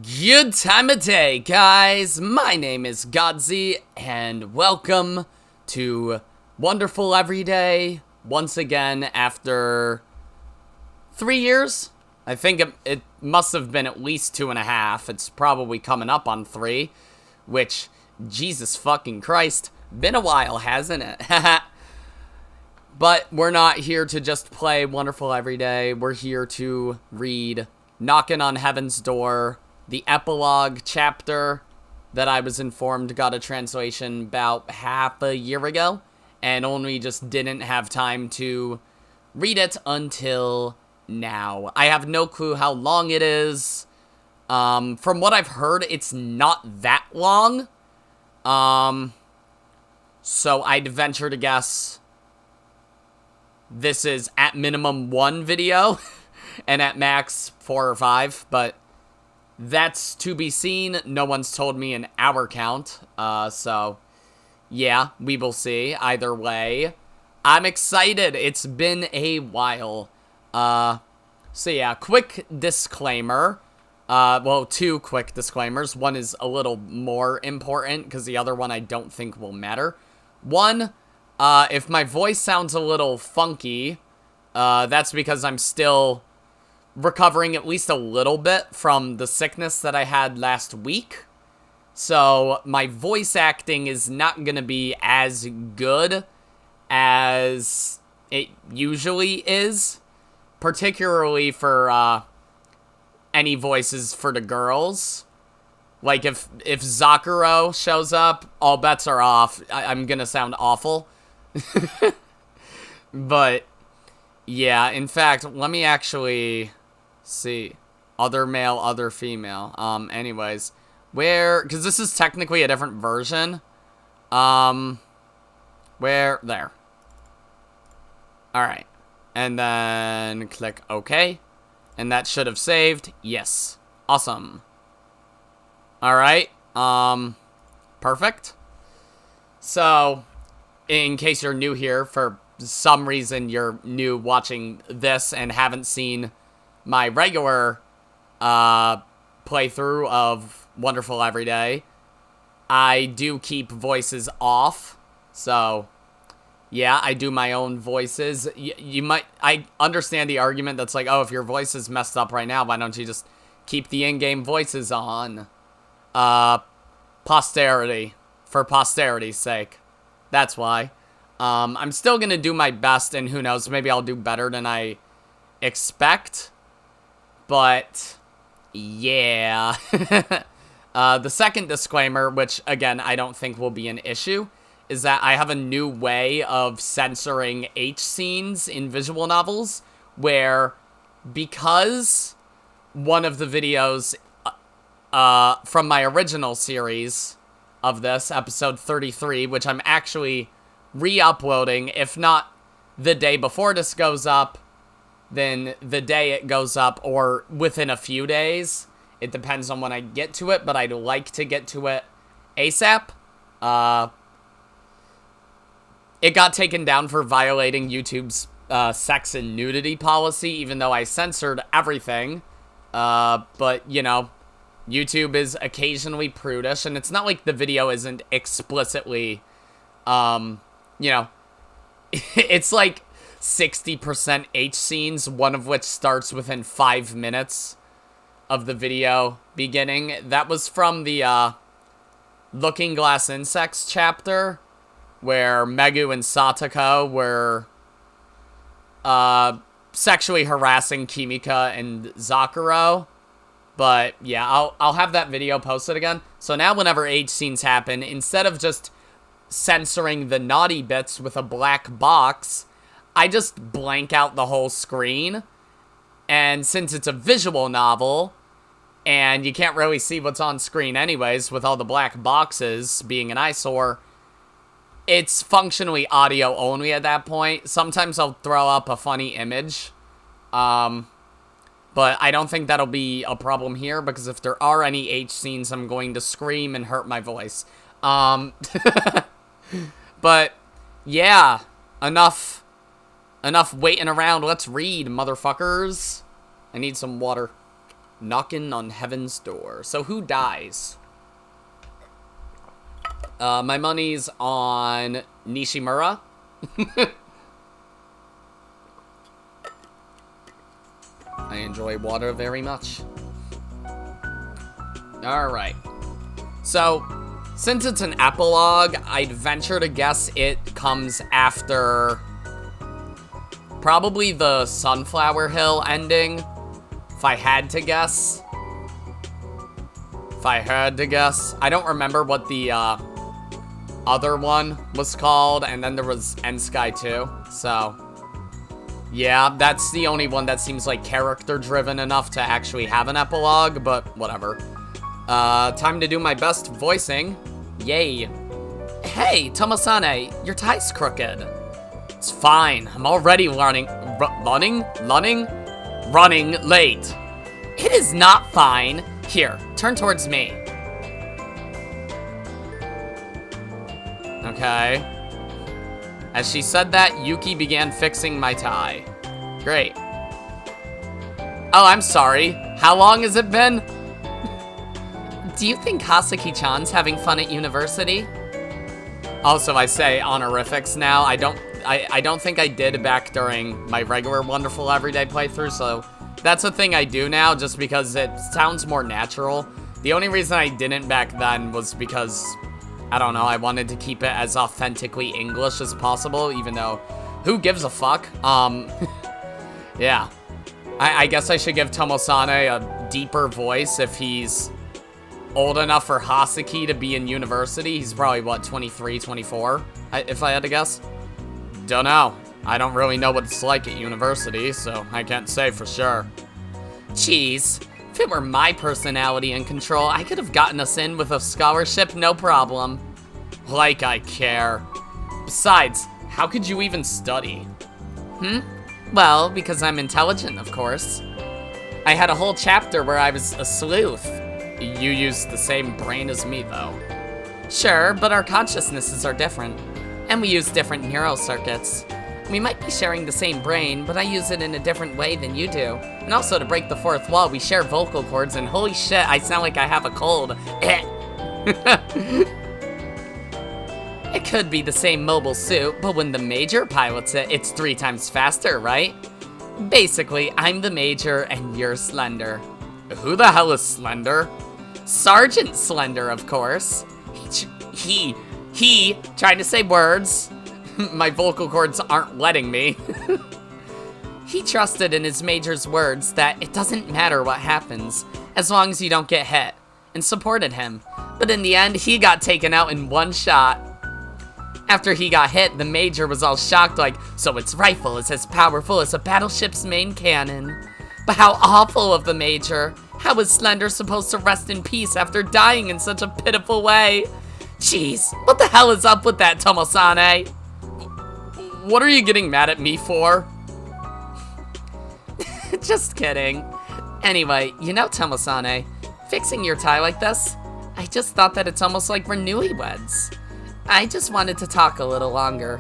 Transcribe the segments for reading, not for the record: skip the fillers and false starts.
Good time of day, guys. My name is Godzi, and welcome to Wonderful Everyday once again after 3 years. I think it must have been at least 2.5. It's probably coming up on 3, which, Jesus fucking Christ, been a while, hasn't it? But we're not here to just play Wonderful Everyday. We're here to read Knockin' on Heaven's Door, the epilogue chapter that I was informed got a translation about half a year ago, and only just didn't have time to read it until now. I have no clue how long it is. From what I've heard, it's not that long. So I'd venture to guess this is at minimum 1 video, and at max 4 or 5, but that's to be seen. No one's told me an hour count, so yeah, we will see. Either way, I'm excited. It's been a while. So yeah, quick disclaimer. Well, 2 quick disclaimers. One is a little more important, because the other one I don't think will matter. One, if my voice sounds a little funky, that's because I'm still recovering at least a little bit from the sickness that I had last week. So my voice acting is not going to be as good as it usually is, particularly for any voices for the girls. Like if Zakuro shows up, all bets are off. I'm going to sound awful. But yeah, in fact, let me actually see. Other male, other female. Anyways, because this is technically a different version. There. Alright. And then click OK. And that should have saved. Yes. Awesome. Alright. Perfect. So, in case you're new here, for some reason you're new watching this and haven't seen my regular playthrough of Wonderful Everyday, I do keep voices off. So, yeah, I do my own voices. I understand the argument that's like, oh, if your voice is messed up right now, why don't you just keep the in-game voices on? Posterity. For posterity's sake. That's why. I'm still gonna do my best, and who knows, maybe I'll do better than I expect. But, yeah. The second disclaimer, which, again, I don't think will be an issue, is that I have a new way of censoring H scenes in visual novels, where, because one of the videos from my original series of this, episode 33, which I'm actually re-uploading, if not the day before this goes up, then the day it goes up, or within a few days. It depends on when I get to it, but I'd like to get to it ASAP. It got taken down for violating YouTube's sex and nudity policy, even though I censored everything. But, you know, YouTube is occasionally prudish, and it's not like the video isn't explicitly, you know, it's like 60% H scenes, one of which starts within 5 minutes of the video beginning. That was from the Looking Glass Insects chapter, where Megu and Satoko were sexually harassing Kimika and Zakuro. But yeah, I'll have that video posted again. So now whenever H scenes happen, instead of just censoring the naughty bits with a black box, I just blank out the whole screen. And since it's a visual novel, and you can't really see what's on screen anyways, with all the black boxes being an eyesore, it's functionally audio only at that point. Sometimes I'll throw up a funny image. But I don't think that'll be a problem here, because if there are any H scenes, I'm going to scream and hurt my voice. But, yeah, enough waiting around. Let's read, motherfuckers. I need some water. Knockin' on heaven's door. So who dies? My money's on Nishimura. I enjoy water very much. Alright. So, since it's an epilogue, I'd venture to guess it comes after probably the Sunflower Hill ending, if I had to guess. I don't remember what the other one was called, and then there was N-Sky 2, so yeah, that's the only one that seems like character-driven enough to actually have an epilogue, but whatever. Time to do my best voicing. Yay. Hey, Tomosane, your tie's crooked. It's fine, I'm already running late. It is not fine. Here, turn towards me. Okay. As she said that, Yuki began fixing my tie. Great. Oh, I'm sorry. How long has it been? Do you think Hasuki-chan's having fun at university? Also, I say honorifics now. I don't think I did back during my regular Wonderful Everyday playthrough, so that's a thing I do now just because it sounds more natural. The only reason I didn't back then was because, I don't know, I wanted to keep it as authentically English as possible, even though, who gives a fuck? Yeah. I guess I should give Tomosane a deeper voice if he's old enough for Hasuki to be in university. He's probably, what, 23, 24, if I had to guess? Don't know. I don't really know what it's like at university, so I can't say for sure. Jeez, if it were my personality in control, I could have gotten us in with a scholarship, no problem. Like I care. Besides, how could you even study? Well, because I'm intelligent, of course. I had a whole chapter where I was a sleuth. You used the same brain as me, though. Sure, but our consciousnesses are different. And we use different neural circuits. We might be sharing the same brain, but I use it in a different way than you do. And also, to break the fourth wall, we share vocal cords, and holy shit, I sound like I have a cold. It could be the same mobile suit, but when the Major pilots it, it's 3 times faster, right? Basically, I'm the Major, and you're Slender. Who the hell is Slender? Sergeant Slender, of course. He trying to say words. My vocal cords aren't letting me. He trusted in his Major's words that it doesn't matter what happens, as long as you don't get hit, and supported him. But in the end, he got taken out in one shot. After he got hit, the Major was all shocked like, so its rifle is as powerful as a battleship's main cannon. But how awful of the Major. How was Slender supposed to rest in peace after dying in such a pitiful way? Jeez, what the hell is up with that, Tomosane? What are you getting mad at me for? Just kidding. Anyway, you know, Tomosane, fixing your tie like this, I just thought that it's almost like we're newlyweds. I just wanted to talk a little longer.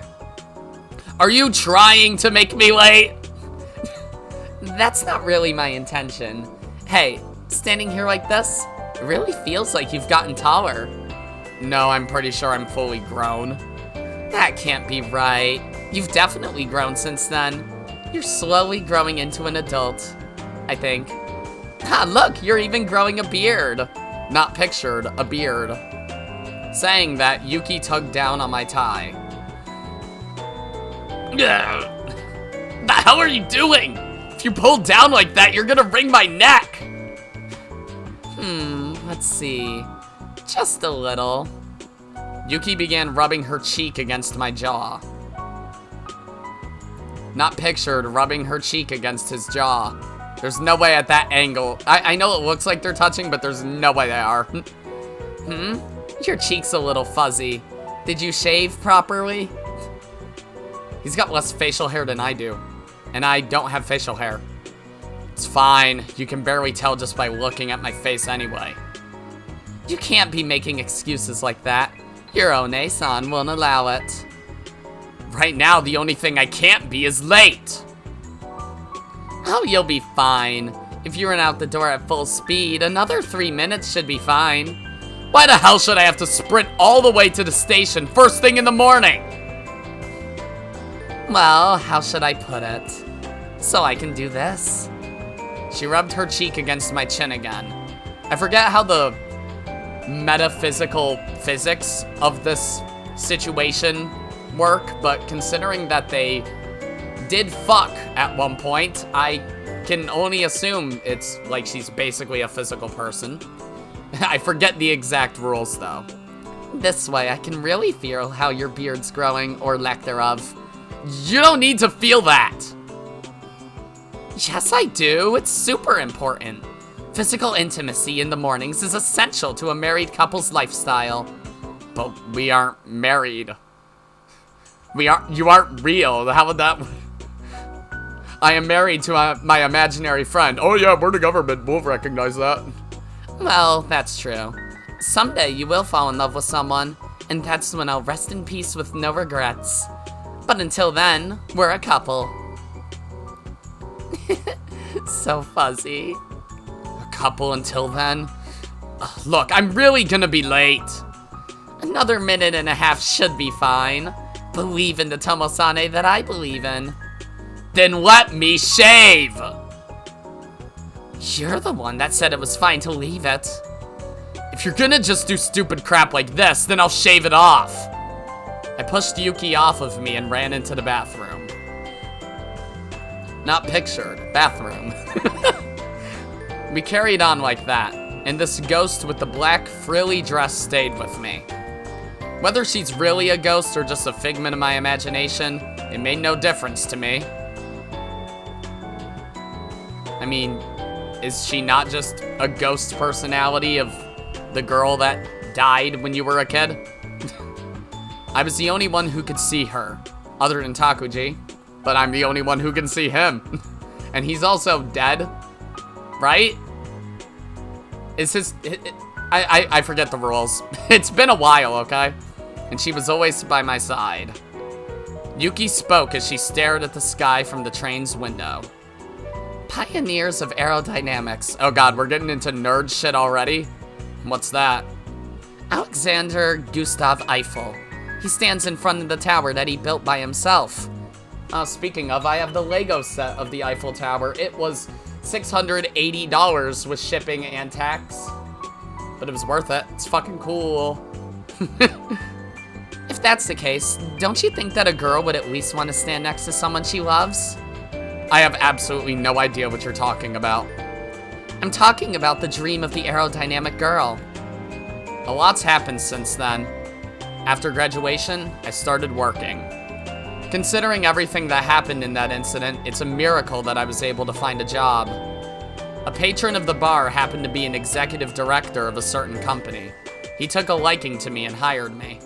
Are you trying to make me late? That's not really my intention. Hey, standing here like this, it really feels like you've gotten taller. No, I'm pretty sure I'm fully grown. That can't be right. You've definitely grown since then. You're slowly growing into an adult, I think. Ah, look, you're even growing a beard. Not pictured, a beard. Saying that, Yuki tugged down on my tie. The hell are you doing? If you pull down like that, you're gonna wring my neck. Let's see. Just a little. Yuki began rubbing her cheek against my jaw. Not pictured, rubbing her cheek against his jaw. There's no way at that angle. I know it looks like they're touching, but there's no way they are. Your cheek's a little fuzzy. Did you shave properly? He's got less facial hair than I do. And I don't have facial hair. It's fine. You can barely tell just by looking at my face anyway. You can't be making excuses like that. Your One-san won't allow it. Right now, the only thing I can't be is late. Oh, you'll be fine. If you run out the door at full speed, another 3 minutes should be fine. Why the hell should I have to sprint all the way to the station first thing in the morning? Well, how should I put it? So I can do this. She rubbed her cheek against my chin again. I forget how the metaphysical physics of this situation work, but considering that they did fuck at one point, I can only assume it's like she's basically a physical person. I forget the exact rules though. This way I can really feel how your beard's growing, or lack thereof. You don't need to feel that! Yes I do, it's super important. Physical intimacy in the mornings is essential to a married couple's lifestyle. But we aren't married. You aren't real, how would that... I am married to my imaginary friend. Oh yeah, we're the government, we'll recognize that. Well, that's true. Someday you will fall in love with someone, and that's when I'll rest in peace with no regrets. But until then, we're a couple. So fuzzy. A couple until then? Ugh, look, I'm really gonna be late. Another minute and a half should be fine. Believe in the Tomosane that I believe in. Then let me shave! You're the one that said it was fine to leave it. If you're gonna just do stupid crap like this, then I'll shave it off. I pushed Yuki off of me and ran into the bathroom. Not pictured, bathroom. We carried on like that, and this ghost with the black frilly dress stayed with me. Whether she's really a ghost or just a figment of my imagination, it made no difference to me. I mean, is she not just a ghost personality of the girl that died when you were a kid? I was the only one who could see her, other than Takuji, but I'm the only one who can see him. And he's also dead, right? Is his... I forget the rules. It's been a while, okay? And she was always by my side. Yuki spoke as she stared at the sky from the train's window. Pioneers of aerodynamics. Oh god, we're getting into nerd shit already? What's that? Alexander Gustav Eiffel. He stands in front of the tower that he built by himself. Speaking of, I have the Lego set of the Eiffel Tower. It was $680 with shipping and tax. But it was worth it. It's fucking cool. If that's the case, don't you think that a girl would at least want to stand next to someone she loves? I have absolutely no idea what you're talking about. I'm talking about the dream of the aerodynamic girl. A lot's happened since then. After graduation, I started working. Considering everything that happened in that incident, it's a miracle that I was able to find a job. A patron of the bar happened to be an executive director of a certain company. He took a liking to me and hired me.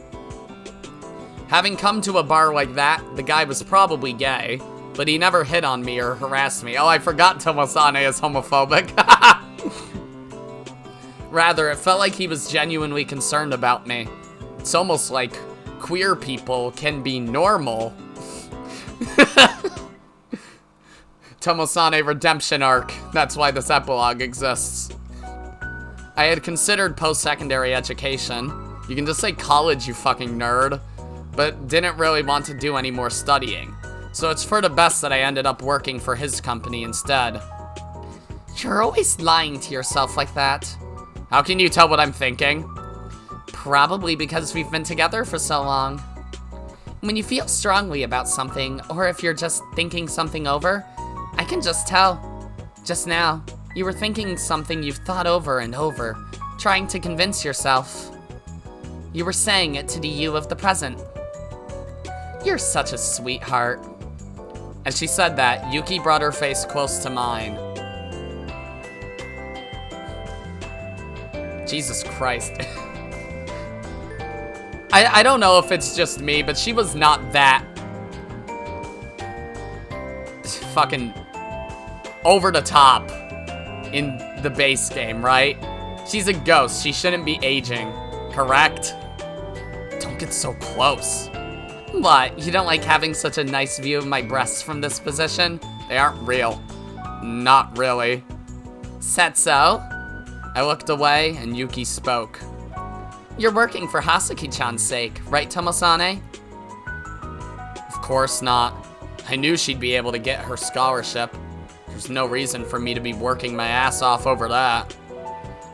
Having come to a bar like that, the guy was probably gay, but he never hit on me or harassed me. Oh, I forgot Tomosane is homophobic. Rather, it felt like he was genuinely concerned about me. It's almost like queer people can be normal. Tomosane redemption arc. That's why this epilogue exists. I had considered post-secondary education. You can just say college, you fucking nerd. But didn't really want to do any more studying. So it's for the best that I ended up working for his company instead. You're always lying to yourself like that. How can you tell what I'm thinking? Probably because we've been together for so long. When you feel strongly about something, or if you're just thinking something over, I can just tell. Just now, you were thinking something you've thought over and over, trying to convince yourself. You were saying it to the you of the present. You're such a sweetheart. As she said that, Yuki brought her face close to mine. Jesus Christ. I don't know if it's just me, but she was not that fucking over the top in the base game, right? She's a ghost. She shouldn't be aging, correct? Don't get so close. What, you don't like having such a nice view of my breasts from this position? They aren't real. Not really. Setso? I looked away, and Yuki spoke. You're working for Hasuki-chan's sake, right, Tomosane? Of course not. I knew she'd be able to get her scholarship. There's no reason for me to be working my ass off over that.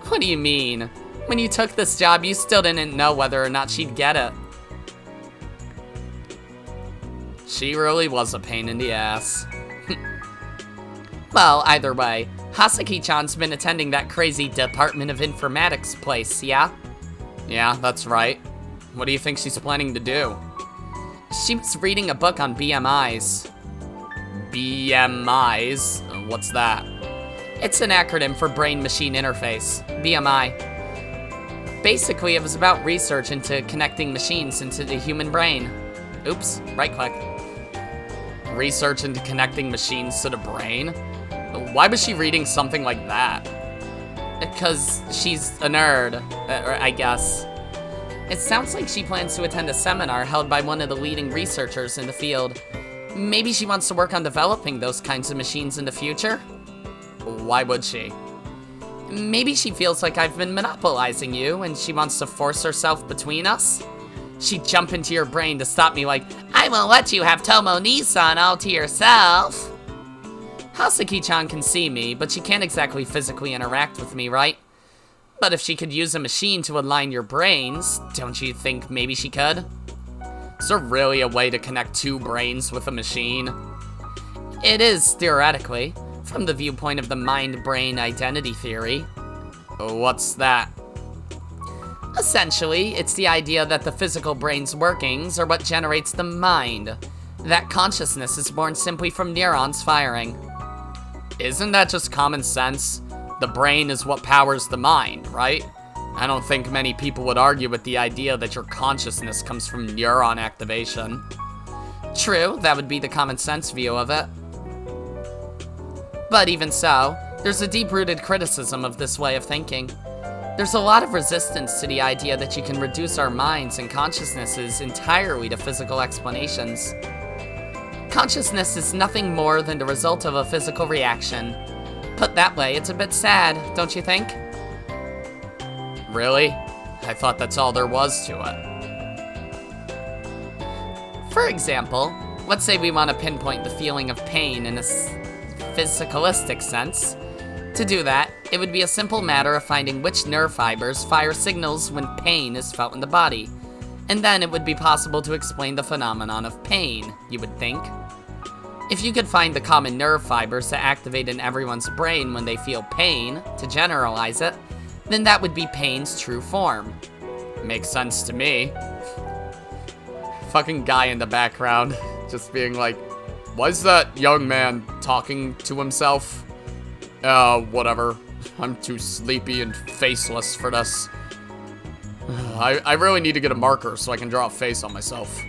What do you mean? When you took this job, you still didn't know whether or not she'd get it. She really was a pain in the ass. Well, either way, Hasuki-chan's been attending that crazy Department of Informatics place, yeah? Yeah, that's right. What do you think she's planning to do? She was reading a book on BMIs. BMIs? What's that? It's an acronym for Brain-Machine Interface, BMI. Basically, it was about research into connecting machines into the human brain. Oops, right-click. Research into connecting machines to the brain? Why was she reading something like that? Because she's a nerd, I guess. It sounds like she plans to attend a seminar held by one of the leading researchers in the field. Maybe she wants to work on developing those kinds of machines in the future? Why would she? Maybe she feels like I've been monopolizing you and she wants to force herself between us? She'd jump into your brain to stop me like, I won't let you have Tomo-ni-san all to yourself. Hasuki-chan can see me, but she can't exactly physically interact with me, right? But if she could use a machine to align your brains, don't you think maybe she could? Is there really a way to connect two brains with a machine? It is, theoretically, from the viewpoint of the mind-brain identity theory. What's that? Essentially, it's the idea that the physical brain's workings are what generates the mind. That consciousness is born simply from neurons firing. Isn't that just common sense? The brain is what powers the mind, right? I don't think many people would argue with the idea that your consciousness comes from neuron activation. True, that would be the common sense view of it. But even so, there's a deep-rooted criticism of this way of thinking. There's a lot of resistance to the idea that you can reduce our minds and consciousnesses entirely to physical explanations. Consciousness is nothing more than the result of a physical reaction. Put that way, it's a bit sad, don't you think? Really? I thought that's all there was to it. For example, let's say we want to pinpoint the feeling of pain in a physicalistic sense. To do that, it would be a simple matter of finding which nerve fibers fire signals when pain is felt in the body. And then it would be possible to explain the phenomenon of pain, you would think. If you could find the common nerve fibers to activate in everyone's brain when they feel pain, to generalize it, then that would be pain's true form. Makes sense to me. Fucking guy in the background, just being like, why is that young man talking to himself? Whatever. I'm too sleepy and faceless for this. I really need to get a marker so I can draw a face on myself.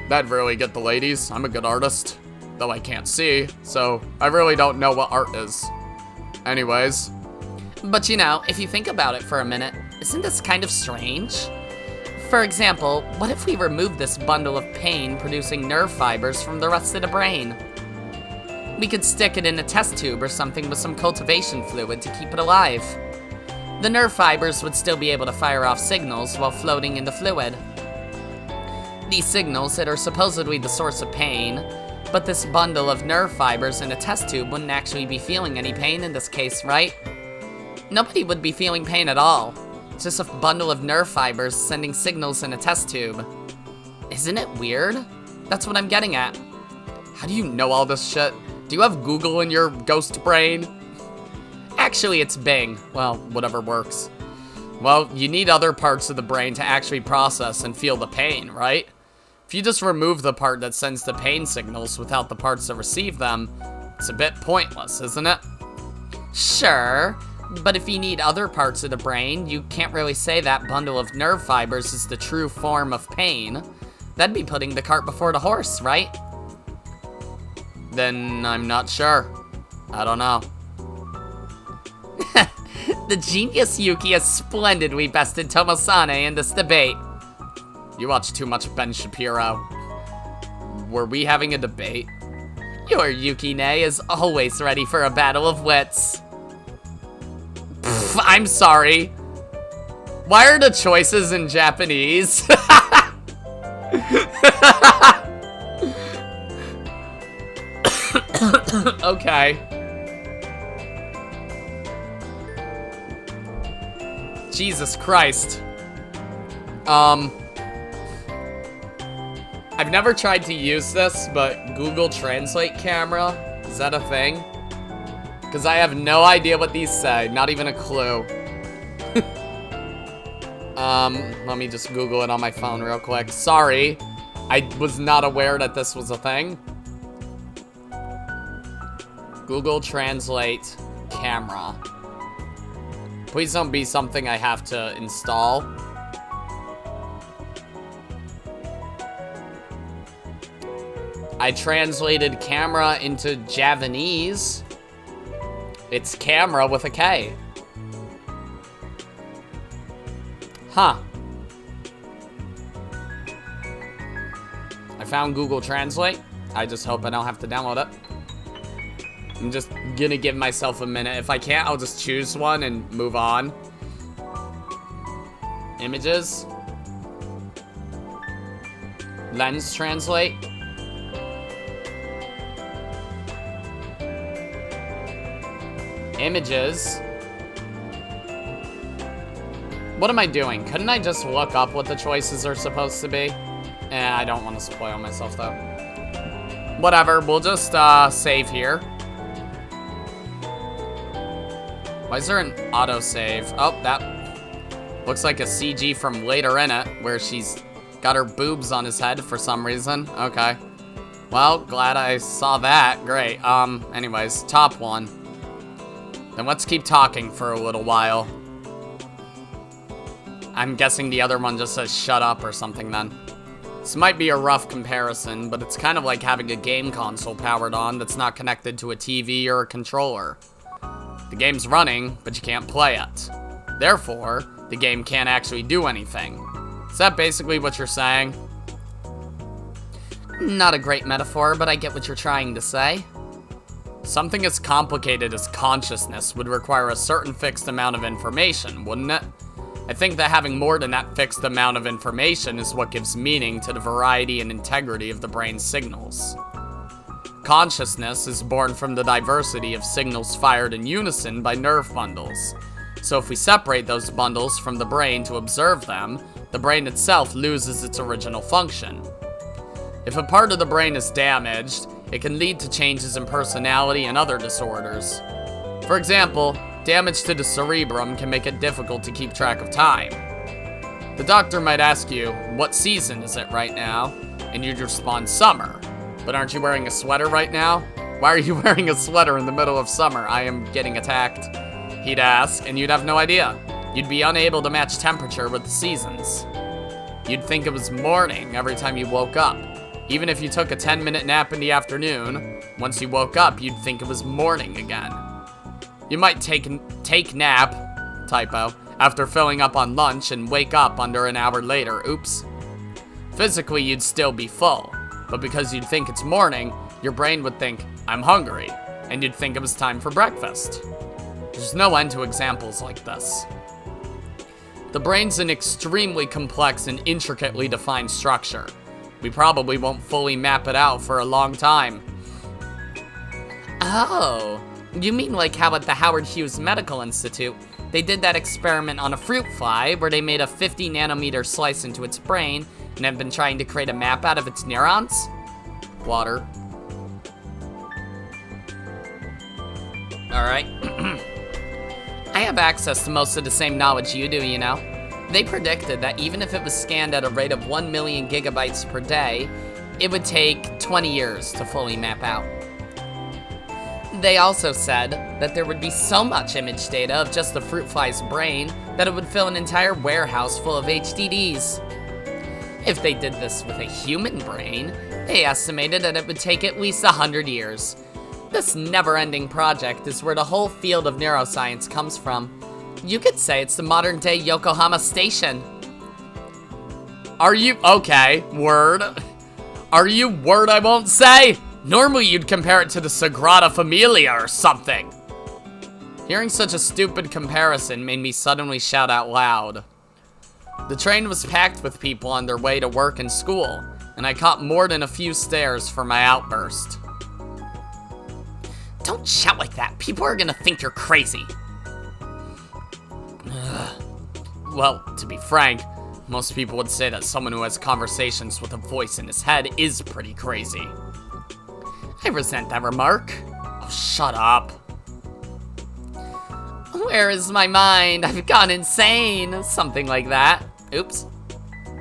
That'd really get the ladies. I'm a good artist. Though I can't see, so I really don't know what art is. Anyways. But you know, if you think about it for a minute, isn't this kind of strange? For example, what if we remove this bundle of pain-producing nerve fibers from the rest of the brain? We could stick it in a test tube or something with some cultivation fluid to keep it alive. The nerve fibers would still be able to fire off signals while floating in the fluid. These signals that are supposedly the source of pain, but this bundle of nerve fibers in a test tube wouldn't actually be feeling any pain in this case, right? Nobody would be feeling pain at all. It's just a bundle of nerve fibers sending signals in a test tube. Isn't it weird? That's what I'm getting at. How do you know all this shit? Do you have Google in your ghost brain? Actually, it's Bing. Well, whatever works. Well, you need other parts of the brain to actually process and feel the pain, right? If you just remove the part that sends the pain signals without the parts that receive them, it's a bit pointless, isn't it? Sure, but if you need other parts of the brain, you can't really say that bundle of nerve fibers is the true form of pain. That'd be putting the cart before the horse, right? Then I'm not sure. I don't know. The genius Yuki has splendidly bested Tomosane in this debate. You watch too much Ben Shapiro. Were we having a debate? Your Yuki-ne is always ready for a battle of wits. I'm sorry. Why are the choices in Japanese? Okay. Jesus Christ. I've never tried to use this, but Google Translate camera, is that a thing? Because I have no idea what these say, not even a clue. Let me just Google it on my phone real quick. Sorry, I was not aware that this was a thing. Google Translate camera. Please don't be something I have to install. I translated camera into Javanese. It's camera with a K. Huh. I found Google Translate. I just hope I don't have to download it. I'm just gonna give myself a minute. If I can't, I'll just choose one and move on. Images. Lens Translate. Images. What am I doing? Couldn't I just look up what the choices are supposed to be? I don't want to spoil myself though. Whatever, we'll just save here. Why is there an autosave? Oh, that looks like a CG from later in it, where she's got her boobs on his head for some reason. Okay. Well, glad I saw that. Great. Anyways, top one. Then let's keep talking for a little while. I'm guessing the other one just says shut up or something then. This might be a rough comparison, but it's kind of like having a game console powered on that's not connected to a TV or a controller. The game's running, but you can't play it. Therefore, the game can't actually do anything. Is that basically what you're saying? Not a great metaphor, but I get what you're trying to say. Something as complicated as consciousness would require a certain fixed amount of information, wouldn't it? I think that having more than that fixed amount of information is what gives meaning to the variety and integrity of the brain's signals. Consciousness is born from the diversity of signals fired in unison by nerve bundles. So if we separate those bundles from the brain to observe them, the brain itself loses its original function. If a part of the brain is damaged, it can lead to changes in personality and other disorders. For example, damage to the cerebrum can make it difficult to keep track of time. The doctor might ask you, what season is it right now? And you'd respond, summer. But aren't you wearing a sweater right now? Why are you wearing a sweater in the middle of summer? I am getting attacked. He'd ask, and you'd have no idea. You'd be unable to match temperature with the seasons. You'd think it was morning every time you woke up. Even if you took a 10-minute nap in the afternoon, once you woke up, you'd think it was morning again. You might take nap, typo, after filling up on lunch and wake up under an hour later, oops. Physically, you'd still be full, but because you'd think it's morning, your brain would think, I'm hungry, and you'd think it was time for breakfast. There's no end to examples like this. The brain's an extremely complex and intricately defined structure. We probably won't fully map it out for a long time. Oh, you mean like how at the Howard Hughes Medical Institute, they did that experiment on a fruit fly where they made a 50 nanometer slice into its brain and have been trying to create a map out of its neurons? Water. Alright. I have access to most of the same knowledge you do, you know. They predicted that even if it was scanned at a rate of 1 million gigabytes per day, it would take 20 years to fully map out. They also said that there would be so much image data of just the fruit fly's brain that it would fill an entire warehouse full of HDDs. If they did this with a human brain, they estimated that it would take at least 100 years. This never-ending project is where the whole field of neuroscience comes from. You could say it's the modern-day Yokohama Station. Are you... Okay, word. Are you word I won't say? Normally you'd compare it to the Sagrada Familia or something. Hearing such a stupid comparison made me suddenly shout out loud. The train was packed with people on their way to work and school, and I caught more than a few stares for my outburst. Don't shout like that. People are gonna think you're crazy. Well, to be frank, most people would say that someone who has conversations with a voice in his head is pretty crazy. I resent that remark. Oh, shut up. Where is my mind? I've gone insane. Something like that. Oops.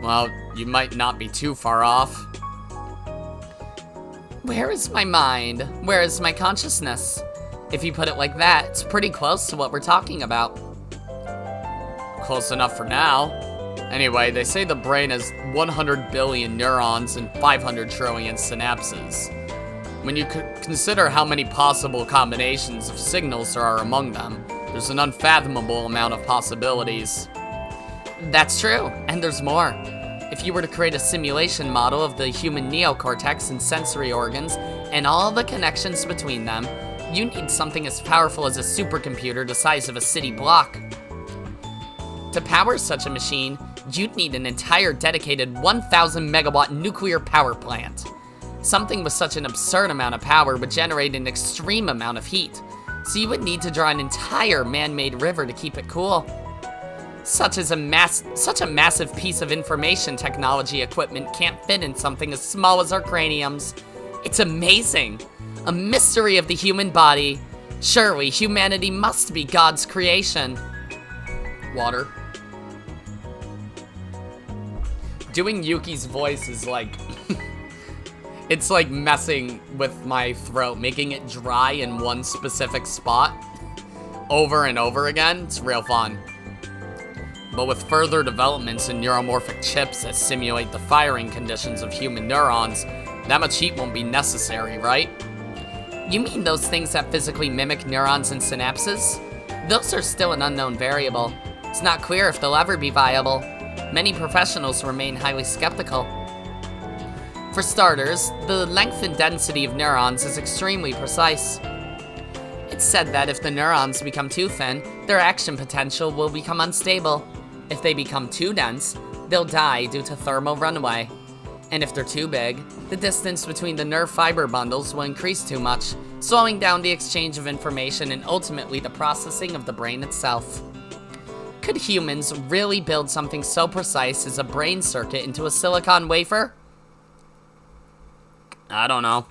Well, you might not be too far off. Where is my mind? Where is my consciousness? If you put it like that, it's pretty close to what we're talking about. Close enough for now. Anyway, they say the brain has 100 billion neurons and 500 trillion synapses. When you consider how many possible combinations of signals there are among them, there's an unfathomable amount of possibilities. That's true, and there's more. If you were to create a simulation model of the human neocortex and sensory organs and all the connections between them, you need something as powerful as a supercomputer the size of a city block. To power such a machine, you'd need an entire dedicated 1,000 megawatt nuclear power plant. Something with such an absurd amount of power would generate an extreme amount of heat, so you would need to draw an entire man-made river to keep it cool. Such a massive piece of information technology equipment can't fit in something as small as our craniums. It's amazing. A mystery of the human body. Surely humanity must be God's creation. Water. Doing Yuki's voice is like... it's like messing with my throat, making it dry in one specific spot over and over again. It's real fun. But with further developments in neuromorphic chips that simulate the firing conditions of human neurons, that much heat won't be necessary, right? You mean those things that physically mimic neurons and synapses? Those are still an unknown variable. It's not clear if they'll ever be viable. Many professionals remain highly skeptical. For starters, the length and density of neurons is extremely precise. It's said that if the neurons become too thin, their action potential will become unstable. If they become too dense, they'll die due to thermal runaway. And if they're too big, the distance between the nerve fiber bundles will increase too much, slowing down the exchange of information and ultimately the processing of the brain itself. Could humans really build something so precise as a brain circuit into a silicon wafer? I don't know.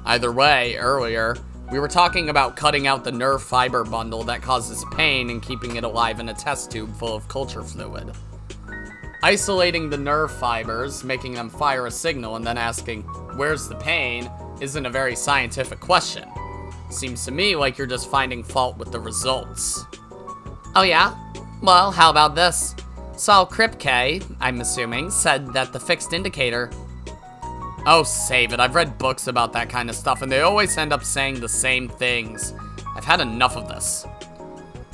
Either way, earlier, we were talking about cutting out the nerve fiber bundle that causes pain and keeping it alive in a test tube full of culture fluid. Isolating the nerve fibers, making them fire a signal, and then asking, where's the pain, isn't a very scientific question. Seems to me like you're just finding fault with the results. Oh yeah? Well, how about this? Saul Kripke, I'm assuming, said that the fixed indicator... Oh, save it. I've read books about that kind of stuff, and they always end up saying the same things. I've had enough of this.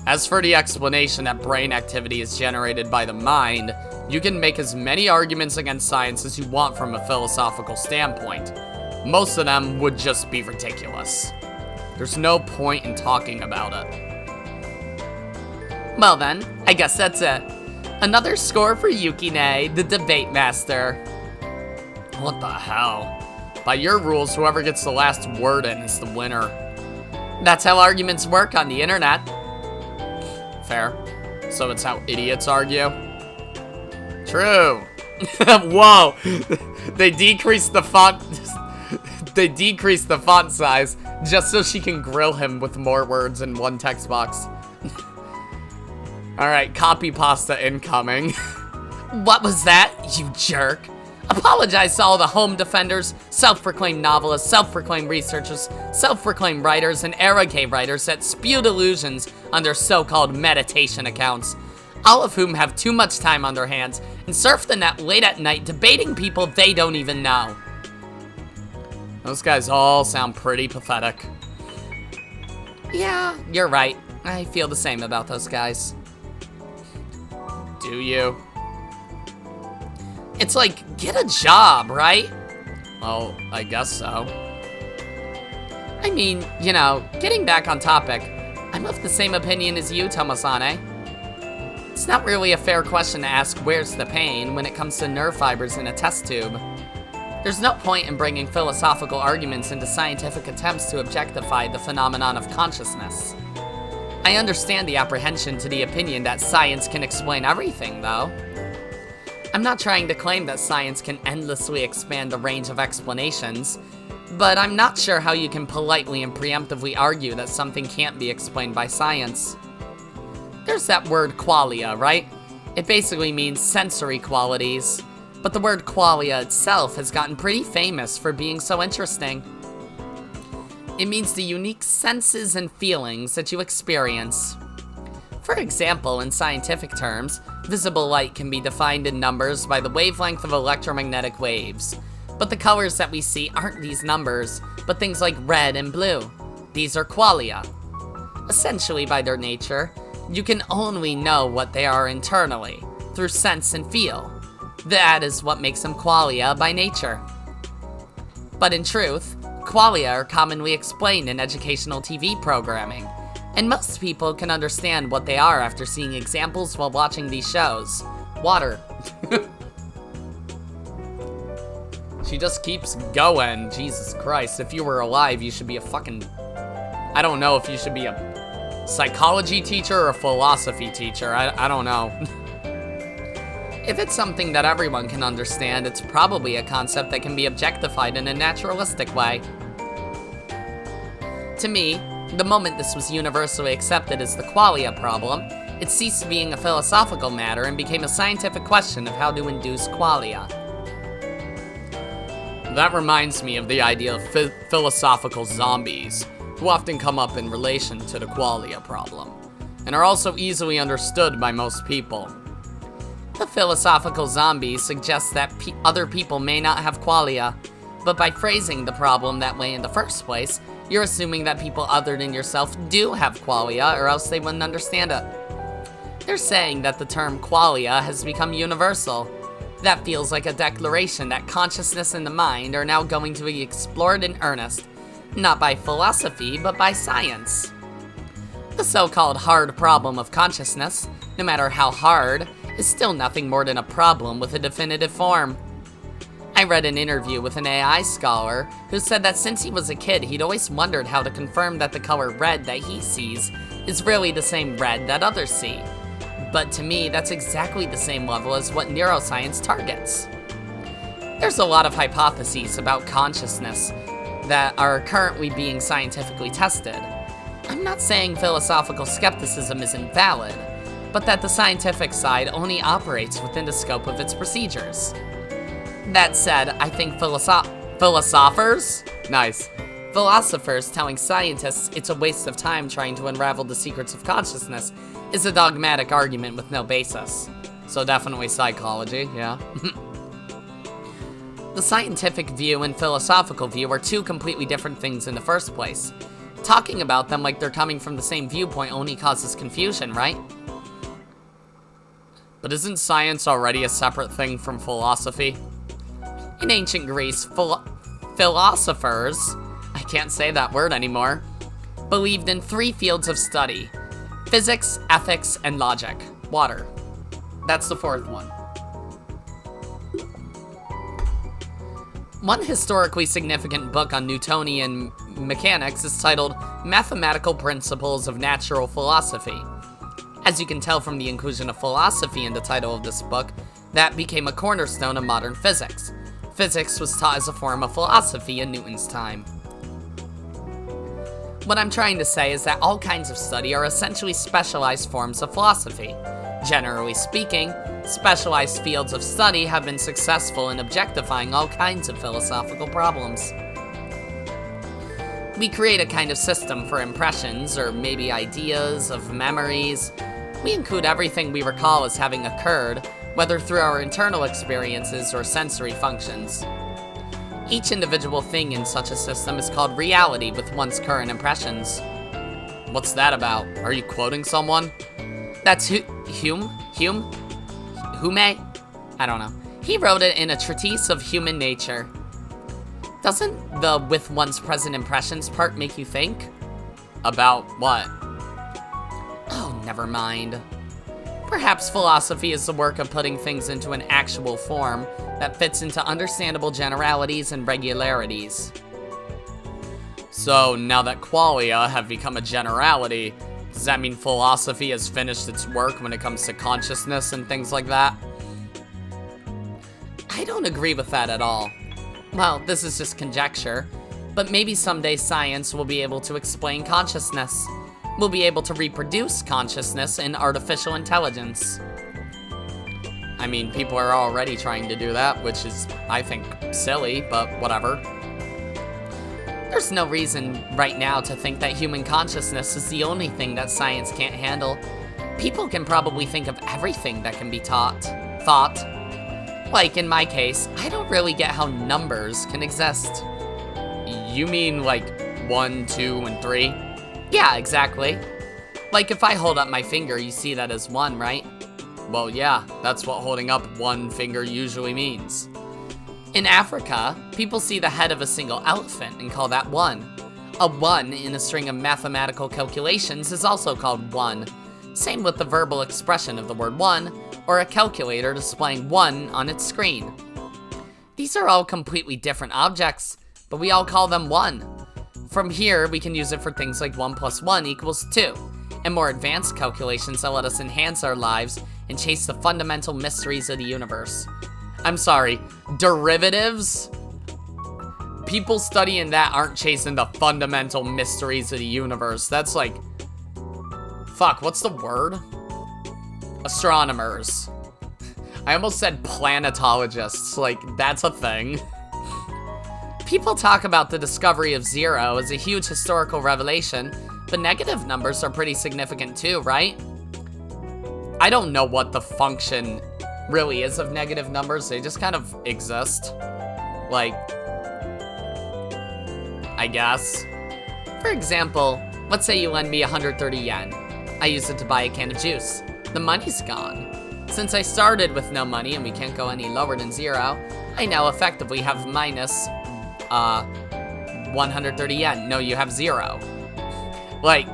As for the explanation that brain activity is generated by the mind, you can make as many arguments against science as you want from a philosophical standpoint. Most of them would just be ridiculous. There's no point in talking about it. Well then, I guess that's it. Another score for Yukine, the debate master. What the hell? By your rules, whoever gets the last word in is the winner. That's how arguments work on the internet. Fair. So it's how idiots argue? True. Whoa! They decreased the font... They decreased the font size just so she can grill him with more words in one text box. Alright, copy pasta incoming. What was that, you jerk? Apologize to all the home defenders, self-proclaimed novelists, self-proclaimed researchers, self-proclaimed writers, and arrogant writers that spew delusions on their so-called meditation accounts, all of whom have too much time on their hands and surf the net late at night debating people they don't even know. Those guys all sound pretty pathetic. Yeah, you're right. I feel the same about those guys. Do you? It's like, get a job, right? Well, I guess so. I mean, you know, getting back on topic, I'm of the same opinion as you, Tomosane. It's not really a fair question to ask where's the pain when it comes to nerve fibers in a test tube. There's no point in bringing philosophical arguments into scientific attempts to objectify the phenomenon of consciousness. I understand the apprehension to the opinion that science can explain everything, though. I'm not trying to claim that science can endlessly expand the range of explanations, but I'm not sure how you can politely and preemptively argue that something can't be explained by science. There's that word qualia, right? It basically means sensory qualities, but the word qualia itself has gotten pretty famous for being so interesting. It means the unique senses and feelings that you experience. For example, in scientific terms, visible light can be defined in numbers by the wavelength of electromagnetic waves. But the colors that we see aren't these numbers, but things like red and blue. These are qualia. Essentially, by their nature, you can only know what they are internally, through sense and feel. That is what makes them qualia by nature. But in truth, qualia are commonly explained in educational TV programming, and most people can understand what they are after seeing examples while watching these shows. Water. She just keeps going. Jesus Christ, if you were alive, you should be a fucking... I don't know if you should be a psychology teacher or a philosophy teacher. I don't know. If it's something that everyone can understand, it's probably a concept that can be objectified in a naturalistic way. To me, the moment this was universally accepted as the qualia problem, it ceased being a philosophical matter and became a scientific question of how to induce qualia. That reminds me of the idea of philosophical zombies, who often come up in relation to the qualia problem, and are also easily understood by most people. The philosophical zombie suggests that other people may not have qualia, but by phrasing the problem that way in the first place, you're assuming that people other than yourself do have qualia, or else they wouldn't understand it. They're saying that the term qualia has become universal. That feels like a declaration that consciousness and the mind are now going to be explored in earnest, not by philosophy, but by science. The so-called hard problem of consciousness, no matter how hard, is still nothing more than a problem with a definitive form. I read an interview with an AI scholar who said that since he was a kid, he'd always wondered how to confirm that the color red that he sees is really the same red that others see. But to me, that's exactly the same level as what neuroscience targets. There's a lot of hypotheses about consciousness that are currently being scientifically tested. I'm not saying philosophical skepticism is invalid, but that the scientific side only operates within the scope of its procedures. That said, I think philosophers telling scientists it's a waste of time trying to unravel the secrets of consciousness is a dogmatic argument with no basis. So definitely psychology, yeah. The scientific view and philosophical view are two completely different things in the first place. Talking about them like they're coming from the same viewpoint only causes confusion, right? But isn't science already a separate thing from philosophy? In ancient Greece, philosophers, I can't say that word anymore, believed in three fields of study: physics, ethics, and logic. Water. That's the fourth one. One historically significant book on Newtonian mechanics is titled Mathematical Principles of Natural Philosophy. As you can tell from the inclusion of philosophy in the title of this book, that became a cornerstone of modern physics. Physics was taught as a form of philosophy in Newton's time. What I'm trying to say is that all kinds of study are essentially specialized forms of philosophy. Generally speaking, specialized fields of study have been successful in objectifying all kinds of philosophical problems. We create a kind of system for impressions, or maybe ideas, of memories. We include everything we recall as having occurred, whether through our internal experiences or sensory functions. Each individual thing in such a system is called reality with one's current impressions. What's that about? Are you quoting someone? That's Hume? I don't know. He wrote it in a treatise of human nature. Doesn't the with one's present impressions part make you think? About what? Never mind. Perhaps philosophy is the work of putting things into an actual form that fits into understandable generalities and regularities. So, now that qualia have become a generality, does that mean philosophy has finished its work when it comes to consciousness and things like that? I don't agree with that at all. Well, this is just conjecture, but maybe someday science will be able to explain consciousness. We'll be able to reproduce consciousness in artificial intelligence. I mean, people are already trying to do that, which is, I think, silly, but whatever. There's no reason right now to think that human consciousness is the only thing that science can't handle. People can probably think of everything that can be thought. Like, in my case, I don't really get how numbers can exist. You mean, like, 1, 2, and 3? Yeah, exactly. Like, if I hold up my finger, you see that as 1, right? Well, yeah, that's what holding up one finger usually means. In Africa, people see the head of a single elephant and call that 1. A 1 in a string of mathematical calculations is also called 1. Same with the verbal expression of the word 1, or a calculator displaying 1 on its screen. These are all completely different objects, but we all call them 1. From here, we can use it for things like 1 plus 1 equals 2, and more advanced calculations that let us enhance our lives and chase the fundamental mysteries of the universe. I'm sorry, derivatives? People studying that aren't chasing the fundamental mysteries of the universe. That's like, fuck, what's the word? Astronomers. I almost said planetologists, like, that's a thing. People talk about the discovery of 0 as a huge historical revelation, but negative numbers are pretty significant too, right? I don't know what the function really is of negative numbers, they just kind of exist. Like, I guess. For example, let's say you lend me 130 yen. I use it to buy a can of juice. The money's gone. Since I started with no money and we can't go any lower than 0, I now effectively have minus 130 yen. No, you have 0. Like,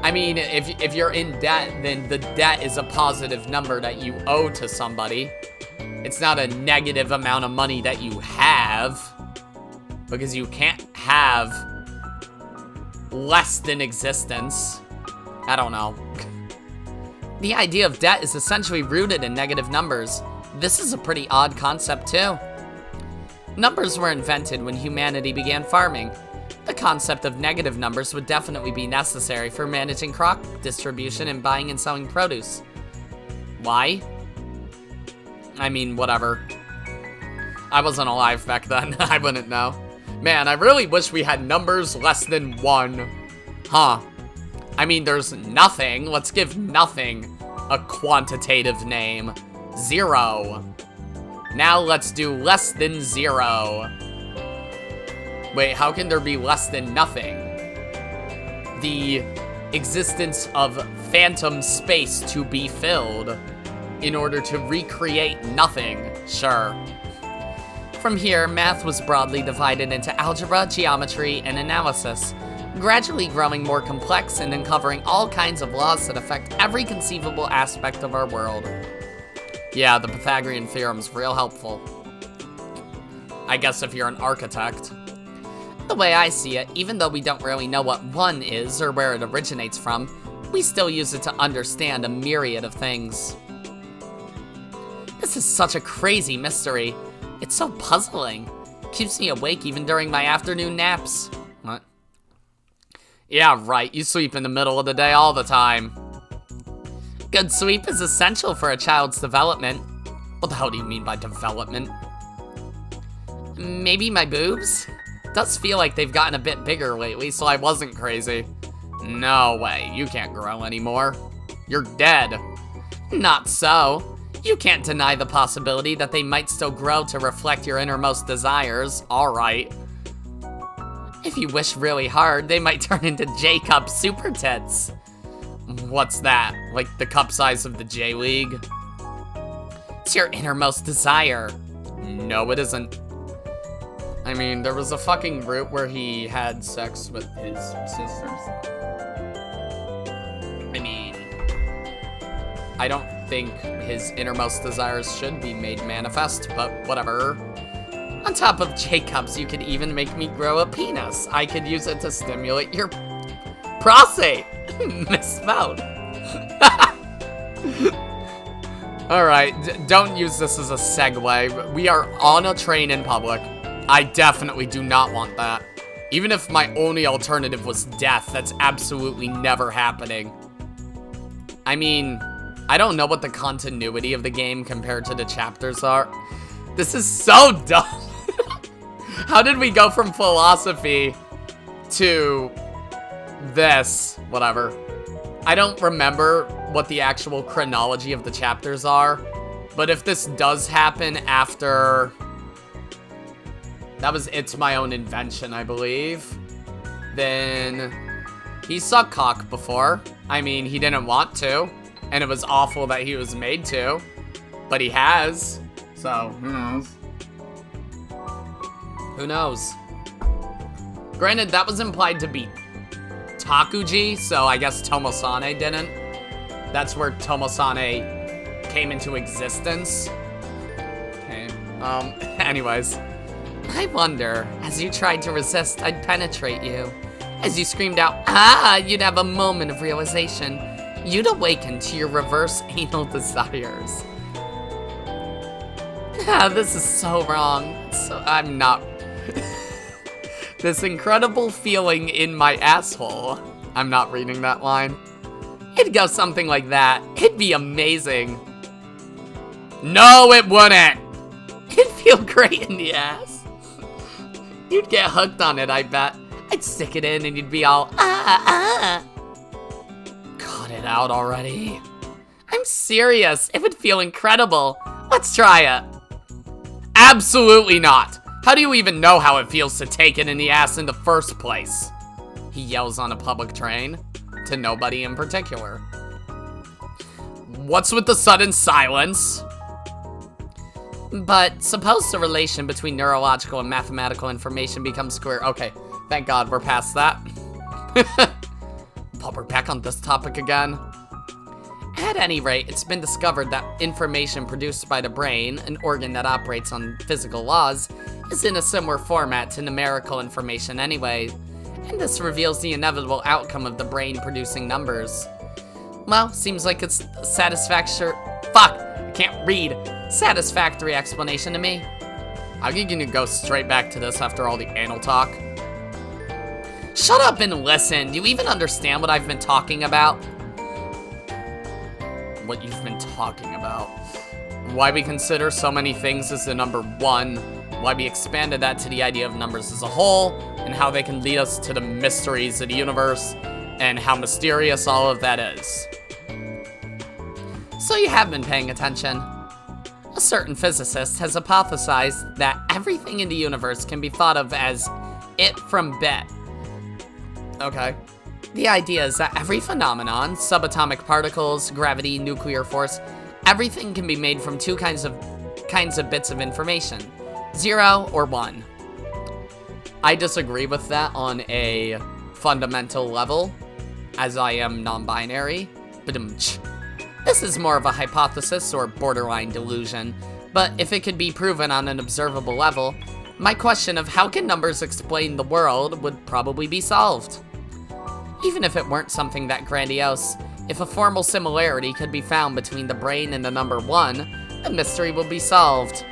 I mean, if you're in debt, then the debt is a positive number that you owe to somebody. It's not a negative amount of money that you have, because you can't have less than existence. I don't know. The idea of debt is essentially rooted in negative numbers. This is a pretty odd concept too. Numbers were invented when humanity began farming. The concept of negative numbers would definitely be necessary for managing crop distribution and buying and selling produce. Why? I mean, whatever. I wasn't alive back then, I wouldn't know. Man, I really wish we had numbers less than 1. Huh. I mean, there's nothing. Let's give nothing a quantitative name. 0. Now let's do less than 0. Wait, how can there be less than nothing? The existence of phantom space to be filled in order to recreate nothing. Sure. From here, math was broadly divided into algebra, geometry, and analysis, gradually growing more complex and uncovering all kinds of laws that affect every conceivable aspect of our world. Yeah, the Pythagorean theorem's real helpful. I guess if you're an architect. The way I see it, even though we don't really know what 1 is or where it originates from, we still use it to understand a myriad of things. This is such a crazy mystery. It's so puzzling. Keeps me awake even during my afternoon naps. What? Yeah, right, you sleep in the middle of the day all the time. Good sleep is essential for a child's development. What the hell do you mean by development? Maybe my boobs? Does feel like they've gotten a bit bigger lately, so I wasn't crazy. No way, you can't grow anymore. You're dead. Not so. You can't deny the possibility that they might still grow to reflect your innermost desires, alright. If you wish really hard, they might turn into J-Cup Super Tits. What's that? Like the cup size of the J-League? It's your innermost desire. No, it isn't. I mean, there was a fucking group where he had sex with his sisters. I don't think his innermost desires should be made manifest, but whatever. On top of Jacob's, you could even make me grow a penis. I could use it to stimulate your prostate. Misspelled. Alright, don't use this as a segue. We are on a train in public. I definitely do not want that. Even if my only alternative was death, that's absolutely never happening. I mean, I don't know what the continuity of the game compared to the chapters are. This is so dumb. How did we go from philosophy to this? Whatever. I don't remember what the actual chronology of the chapters are, but if this does happen after... That was It's My Own Invention, I believe. Then he sucked cock before. I mean, he didn't want to, and it was awful that he was made to, but he has, so who knows? Who knows? Granted, that was implied to be Takuji, so I guess Tomosane didn't. That's where Tomosane came into existence. Okay, anyways. I wonder, as you tried to resist, I'd penetrate you. As you screamed out, ah, you'd have a moment of realization. You'd awaken to your reverse anal desires. Ah, this is so wrong. So I'm not... This incredible feeling in my asshole. I'm not reading that line. It'd go something like that. It'd be amazing. No, it wouldn't. It'd feel great in the ass. You'd get hooked on it, I bet. I'd stick it in and you'd be all, Cut it out already. I'm serious. It would feel incredible. Let's try it. Absolutely not. How do you even know how it feels to take it in the ass in the first place? He yells on a public train, to nobody in particular. What's with the sudden silence? But suppose the relation between neurological and mathematical information becomes clear. Okay, thank God we're past that. But we're back on this topic again. At any rate, it's been discovered that information produced by the brain, an organ that operates on physical laws, is in a similar format to numerical information anyway, and this reveals the inevitable outcome of the brain producing numbers. Well, seems like it's satisfactory. Fuck, I can't read. Satisfactory explanation to me. How are you gonna go straight back to this after all the anal talk? Shut up and listen. Do you even understand what I've been talking about? What you've been talking about? Why we consider so many things as the number 1, why we expanded that to the idea of numbers as a whole, and how they can lead us to the mysteries of the universe, and how mysterious all of that is. So you have been paying attention. A certain physicist has hypothesized that everything in the universe can be thought of as it from bit. Okay. The idea is that every phenomenon, subatomic particles, gravity, nuclear force, everything can be made from two kinds of bits of information, 0 or 1. I disagree with that on a fundamental level, as I am non-binary. This is more of a hypothesis or borderline delusion, but if it could be proven on an observable level, my question of how can numbers explain the world would probably be solved. Even if it weren't something that grandiose, if a formal similarity could be found between the brain and the number 1, the mystery will be solved.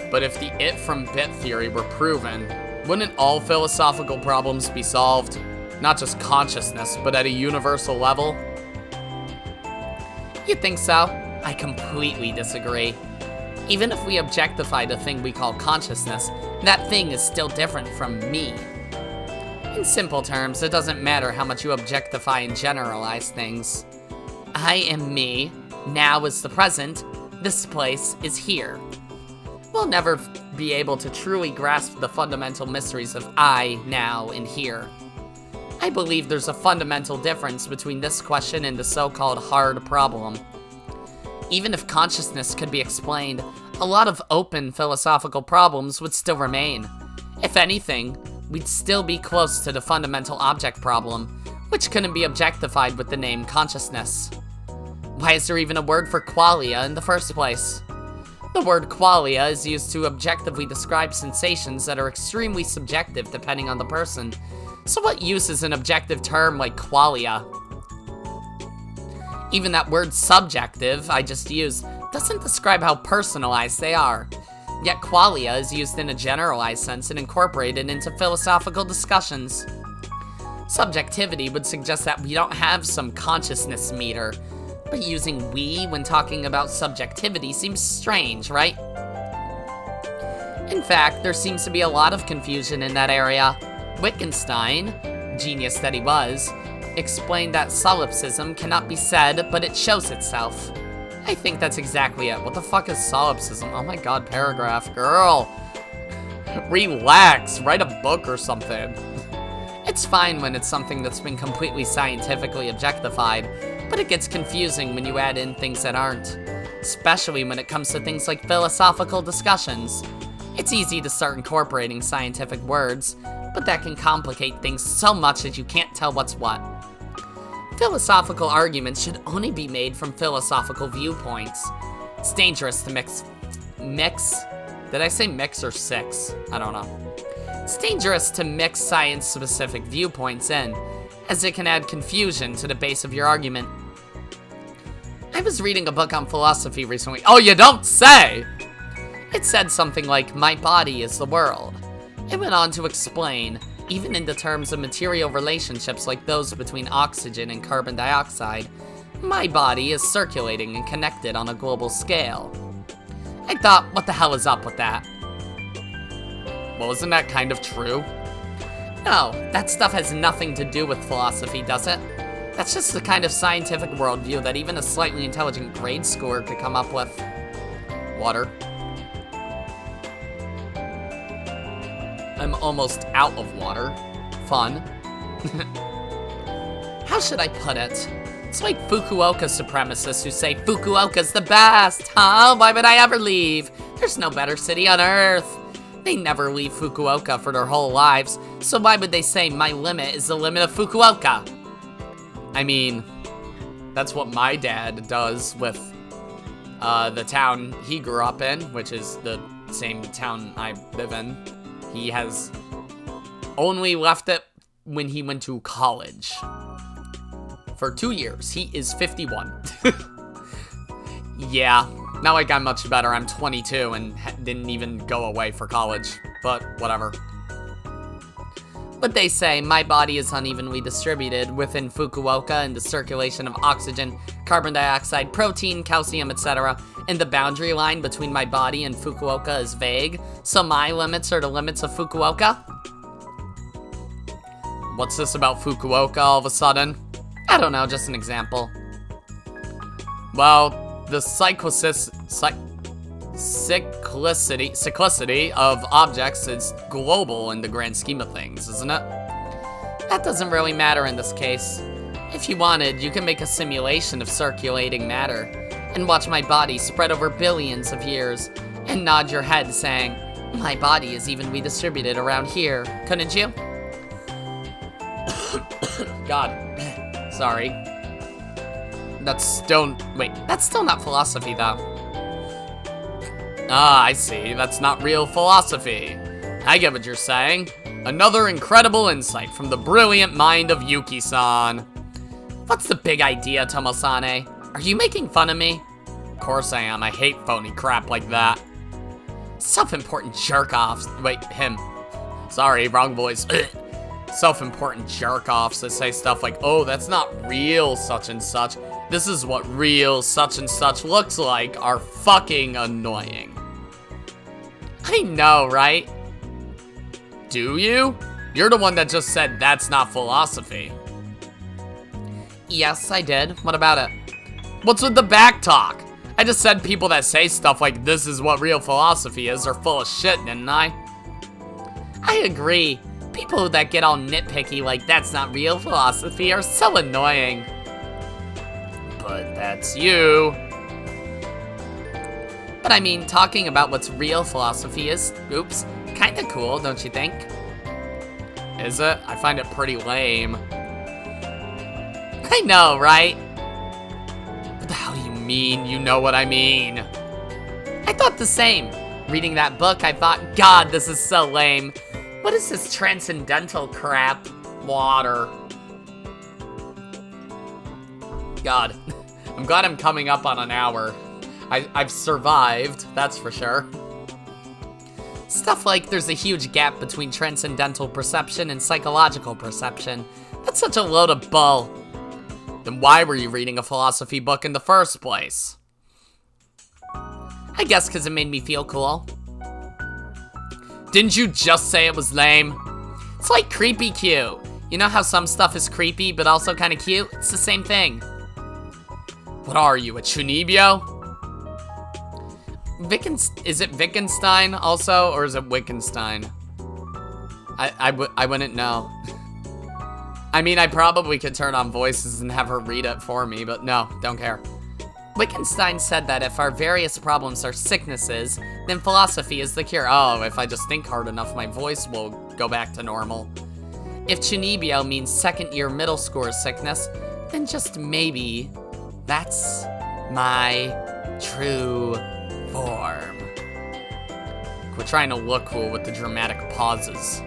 But if the it from bit theory were proven, wouldn't all philosophical problems be solved? Not just consciousness, but at a universal level? You think so? I completely disagree. Even if we objectify the thing we call consciousness, that thing is still different from me. In simple terms, it doesn't matter how much you objectify and generalize things. I am me, now is the present, this place is here. We'll never be able to truly grasp the fundamental mysteries of I, now, and here. I believe there's a fundamental difference between this question and the so-called hard problem. Even if consciousness could be explained, a lot of open philosophical problems would still remain. If anything, we'd still be close to the fundamental object problem, which couldn't be objectified with the name consciousness. Why is there even a word for qualia in the first place? The word qualia is used to objectively describe sensations that are extremely subjective depending on the person. So what use is an objective term like qualia? Even that word subjective I just used doesn't describe how personalized they are. Yet qualia is used in a generalized sense and incorporated into philosophical discussions. Subjectivity would suggest that we don't have some consciousness meter, but using we when talking about subjectivity seems strange, right? In fact, there seems to be a lot of confusion in that area. Wittgenstein, genius that he was, explained that solipsism cannot be said, but it shows itself. I think that's exactly it. What the fuck is solipsism? Oh my god, paragraph. Girl! Relax, write a book or something. It's fine when it's something that's been completely scientifically objectified, but it gets confusing when you add in things that aren't. Especially when it comes to things like philosophical discussions. It's easy to start incorporating scientific words, but that can complicate things so much that you can't tell what's what. Philosophical arguments should only be made from philosophical viewpoints. It's dangerous to mix? Did I say mix or six? I don't know. It's dangerous to mix science-specific viewpoints in, as it can add confusion to the base of your argument. I was reading a book on philosophy recently. Oh, you don't say! It said something like, my body is the world. It went on to explain, even in the terms of material relationships like those between oxygen and carbon dioxide, my body is circulating and connected on a global scale. I thought, what the hell is up with that? Well, isn't that kind of true? No, that stuff has nothing to do with philosophy, does it? That's just the kind of scientific worldview that even a slightly intelligent grade schooler could come up with. Water. I'm almost out of water. Fun. How should I put it? It's like Fukuoka supremacists who say, Fukuoka's the best, huh? Why would I ever leave? There's no better city on earth. They never leave Fukuoka for their whole lives, so why would they say my limit is the limit of Fukuoka? I mean, that's what my dad does with the town he grew up in, which is the same town I live in. He has only left it when he went to college. For 2 years. He is 51. Yeah, not like I'm much better. I'm 22 and didn't even go away for college. But whatever. But they say my body is unevenly distributed within Fukuoka in the circulation of oxygen, carbon dioxide, protein, calcium, etc. And the boundary line between my body and Fukuoka is vague, so my limits are the limits of Fukuoka? What's this about Fukuoka all of a sudden? I don't know, just an example. Well, the cyclicity of objects is global in the grand scheme of things, isn't it? That doesn't really matter in this case. If you wanted, you can make a simulation of circulating matter and watch my body spread over billions of years and nod your head saying, my body is evenly distributed around here, couldn't you? God, sorry. That's still not philosophy though. Ah, I see, that's not real philosophy. I get what you're saying. Another incredible insight from the brilliant mind of Yuki-san. What's the big idea, Tomosane? Are you making fun of me? Of course I am, I hate phony crap like that. Self-important jerk-offs, wait, him. Sorry, wrong voice. Self-important jerk-offs that say stuff like, oh, that's not real such and such. This is what real such and such looks like are fucking annoying. I know, right? Do you? You're the one that just said that's not philosophy. Yes, I did. What about it? What's with the back talk? I just said people that say stuff like this is what real philosophy is are full of shit, didn't I? I agree. People that get all nitpicky like that's not real philosophy are so annoying. But that's you. But I mean, talking about what's real philosophy is, oops, kinda cool, don't you think? Is it? I find it pretty lame. I know, right? What the hell mean, you know what I mean. I thought the same. Reading that book, I thought, God, this is so lame. What is this transcendental crap? Water. God, I'm glad I'm coming up on an hour. I've survived, that's for sure. Stuff like there's a huge gap between transcendental perception and psychological perception. That's such a load of bull. Then why were you reading a philosophy book in the first place? I guess because it made me feel cool. Didn't you just say it was lame? It's like creepy cute. You know how some stuff is creepy but also kind of cute? It's the same thing. What are you, a Chunibyo? Is it Wittgenstein also, or is it Wittgenstein? I wouldn't know. I mean, I probably could turn on voices and have her read it for me, but no, don't care. Wittgenstein said that if our various problems are sicknesses, then philosophy is the cure. Oh, if I just think hard enough, my voice will go back to normal. If Chunibyo means second-year middle school sickness, then just maybe that's my true form. We're trying to look cool with the dramatic pauses.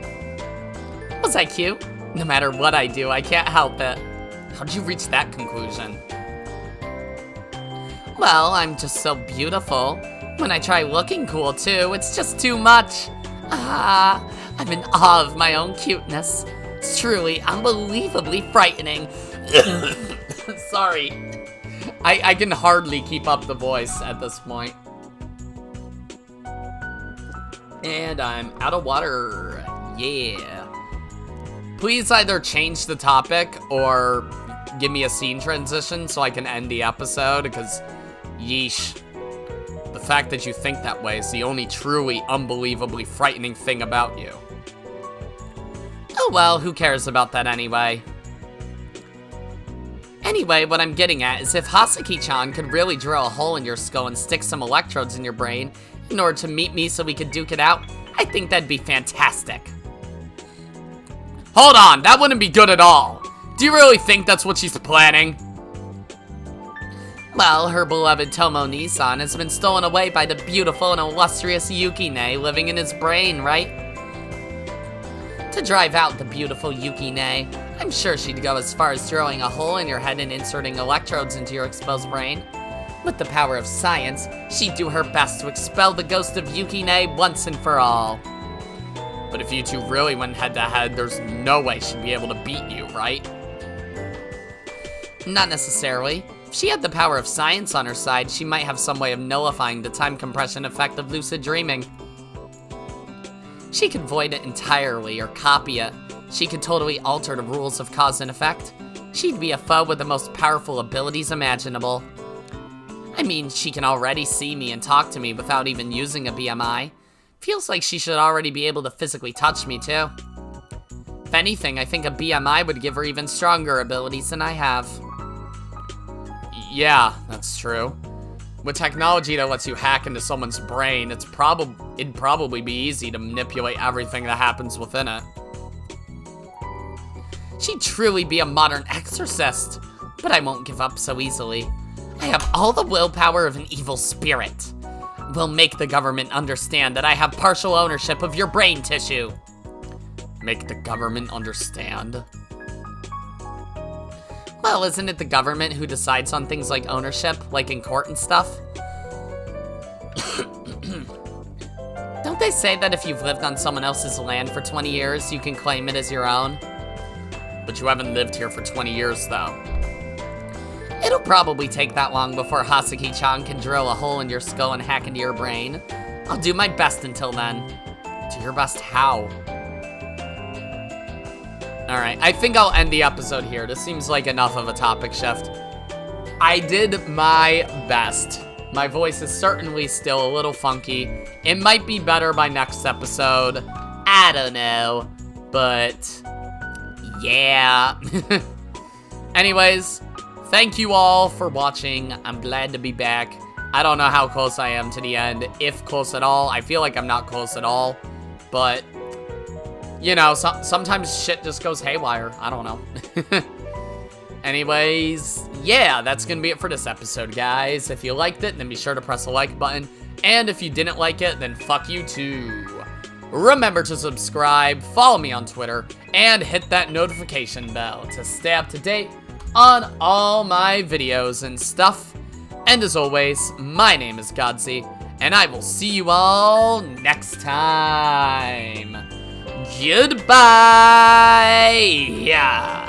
Was I cute? No matter what I do, I can't help it. How'd you reach that conclusion? Well, I'm just so beautiful. When I try looking cool too, it's just too much. I'm in awe of my own cuteness. It's truly unbelievably frightening. Sorry. I can hardly keep up the voice at this point. And I'm out of water. Yeah. Please either change the topic or give me a scene transition so I can end the episode, because yeesh. The fact that you think that way is the only truly unbelievably frightening thing about you. Oh well, who cares about that anyway? Anyway, what I'm getting at is if Hasuki-chan could really drill a hole in your skull and stick some electrodes in your brain in order to meet me so we could duke it out, I think that'd be fantastic. Hold on, that wouldn't be good at all. Do you really think that's what she's planning? Well, her beloved Tomosane has been stolen away by the beautiful and illustrious Yukine living in his brain, right? To drive out the beautiful Yukine, I'm sure she'd go as far as drilling a hole in your head and inserting electrodes into your exposed brain. With the power of science, she'd do her best to expel the ghost of Yukine once and for all. But if you two really went head-to-head, there's no way she'd be able to beat you, right? Not necessarily. If she had the power of science on her side, she might have some way of nullifying the time compression effect of lucid dreaming. She could void it entirely or copy it. She could totally alter the rules of cause and effect. She'd be a foe with the most powerful abilities imaginable. I mean, she can already see me and talk to me without even using a BMI. Feels like she should already be able to physically touch me too. If anything, I think a BMI would give her even stronger abilities than I have. Yeah, that's true. With technology that lets you hack into someone's brain, it'd probably be easy to manipulate everything that happens within it. She'd truly be a modern exorcist, but I won't give up so easily. I have all the willpower of an evil spirit. We'll make the government understand that I have partial ownership of your brain tissue. Make the government understand? Well, isn't it the government who decides on things like ownership, like in court and stuff? Don't they say that if you've lived on someone else's land for 20 years, you can claim it as your own? But you haven't lived here for 20 years, though. It'll probably take that long before Hasuki-chan can drill a hole in your skull and hack into your brain. I'll do my best until then. Do your best how? Alright, I think I'll end the episode here. This seems like enough of a topic shift. I did my best. My voice is certainly still a little funky. It might be better by next episode. I don't know. But yeah. Anyways, thank you all for watching. I'm glad to be back. I don't know how close I am to the end, if close at all. I feel like I'm not close at all, but you know, sometimes shit just goes haywire. I don't know. Anyways, yeah, that's gonna be it for this episode, guys. If you liked it, then be sure to press the like button. And if you didn't like it, then fuck you too. Remember to subscribe, follow me on Twitter, and hit that notification bell to stay up to date on all my videos and stuff. And as always, my name is Godzi, and I will see you all next time. Goodbye! Yeah.